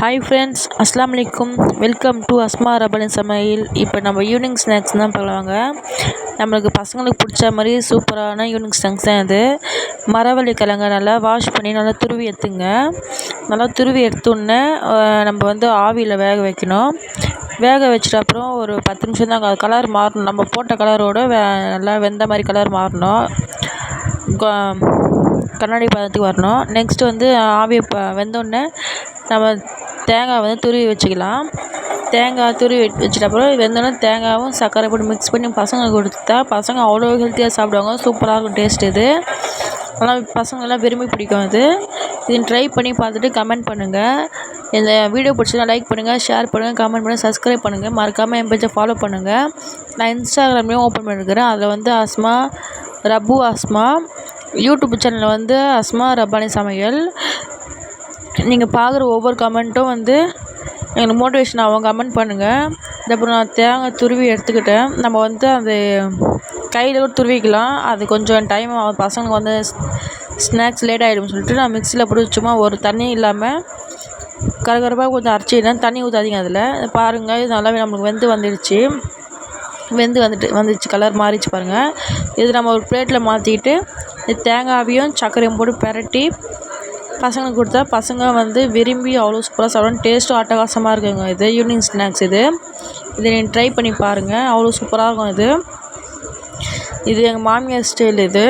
Hi friends, அஸ்ஸலாமு அலைக்கும். Welcome to Asma ரபாலின் சமையல். இப்போ நம்ம ஈவினிங் ஸ்நாக்ஸ் தான் பார்க்கலாங்க. நம்மளுக்கு பசங்களுக்கு பிடிச்ச மாதிரி சூப்பரான ஈவினிங் ஸ்நாக்ஸ் தான் இது. மரவள்ளி கிழங்க நல்லா வாஷ் பண்ணி நல்லா துருவி எடுத்துங்க. நல்லா துருவி எடுத்தோடனே நம்ம ஆவியில் வேக வைக்கணும். வேக வச்சுட்டு அப்புறம் ஒரு 10 நிமிஷம் தான் கலர் மாறணும். நம்ம போட்ட கலரோட நல்லா வெந்த மாதிரி கலர் மாறணும். கண்ணாடி பதத்துக்கு வரணும். நெக்ஸ்ட்டு ஆவியை வெந்தோடனே நம்ம தேங்காய் துருவி வச்சுக்கலாம். தேங்காய் துருவி வச்சுட்டு அப்புறம் வெந்தோடனே தேங்காயும் சர்க்கரை போட்டு மிக்ஸ் பண்ணி பசங்களுக்கு கொடுத்தா பசங்க அவ்வளோ ஹெல்த்தியாக சாப்பிடுவாங்க. சூப்பராக இருக்கும் டேஸ்ட் இது. அதனால் பசங்கள்லாம் விரும்பி பிடிக்கும் இது. இதை ட்ரை பண்ணி பார்த்துட்டு கமெண்ட் பண்ணுங்கள். இந்த வீடியோ பிடிச்சதா லைக் பண்ணுங்கள், ஷேர் பண்ணுங்கள், கமெண்ட் பண்ணுங்கள், சப்ஸ்கிரைப் பண்ணுங்கள். மறக்காமல் என் பேஜை ஃபாலோ பண்ணுங்கள். நான் இன்ஸ்டாகிராம்லேயும் ஓப்பன் பண்ணியிருக்கிறேன். அதில் அஸ்மா ரபு அஸ்மா, யூடியூப் சேனலில் அஸ்மா ரபானி சமையல். நீங்கள் பார்க்குற ஒவ்வொரு கமெண்ட்டும் எனக்கு மோட்டிவேஷன் ஆகும். கமெண்ட் பண்ணுங்கள். அப்புறம் நான் தேங்காய் துருவி எடுத்துக்கிட்டேன். நம்ம அது கையில் கூட துருவிக்கலாம். அது கொஞ்சம் டைம் பசங்களுக்கு ஸ்நாக்ஸ் லேட் ஆகிடும்னு சொல்லிட்டு நான் மிக்சியில் போட்டு சும்மா ஒரு தண்ணி இல்லாமல் கரகரப்பாக கொஞ்சம் அரைச்சிக்கிறேன். தண்ணி ஊற்றாதீங்க. அதில் பாருங்கள், இது நல்லாவே நம்மளுக்கு வந்துடுச்சு. கலர் மாறிச்சு பாருங்கள். இது நம்ம ஒரு பிளேட்டில் மாற்றிக்கிட்டு தேங்காயையும் சர்க்கரையும் போட்டு பிரட்டி பசங்களுக்கு கொடுத்தா பசங்க விரும்பி அவ்வளோ சூப்பராக சாப்பிடுவாங்க. டேஸ்ட்டும் அட்டகாசமாக இருக்குங்க. இது ஈவினிங் ஸ்நாக்ஸ். இதை நீங்கள் ட்ரை பண்ணி பாருங்கள். அவ்வளோ சூப்பராக இருக்கும். இது எங்கள் மாமியார் ஸ்டைல். இது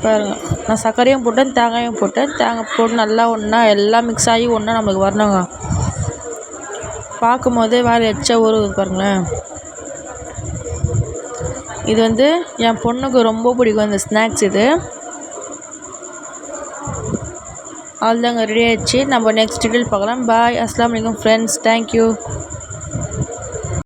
பாருங்கள், நான் சர்க்கரையும் போட்டேன், தேங்காயும் போட்டேன். தேங்காய் போட்டு நல்லா ஒன்றா எல்லாம் மிக்ஸ் ஆகி ஒன்றா நம்மளுக்கு வரணுங்க. பார்க்கும் போதே வேறு எச்சா ஊறுது பாருங்களேன். இது என் பொண்ணுக்கு ரொம்ப பிடிக்கும் இந்த ஸ்நாக்ஸ். இது அவ்வளோதாங்க, ரெடி ஆகிடுச்சு. நம்ம நெக்ஸ்ட் டீட்டெயில் பார்க்கலாம். பாய். அஸ்ஸலாமு அலைக்கும் ஃப்ரெண்ட்ஸ். தேங்க்யூ.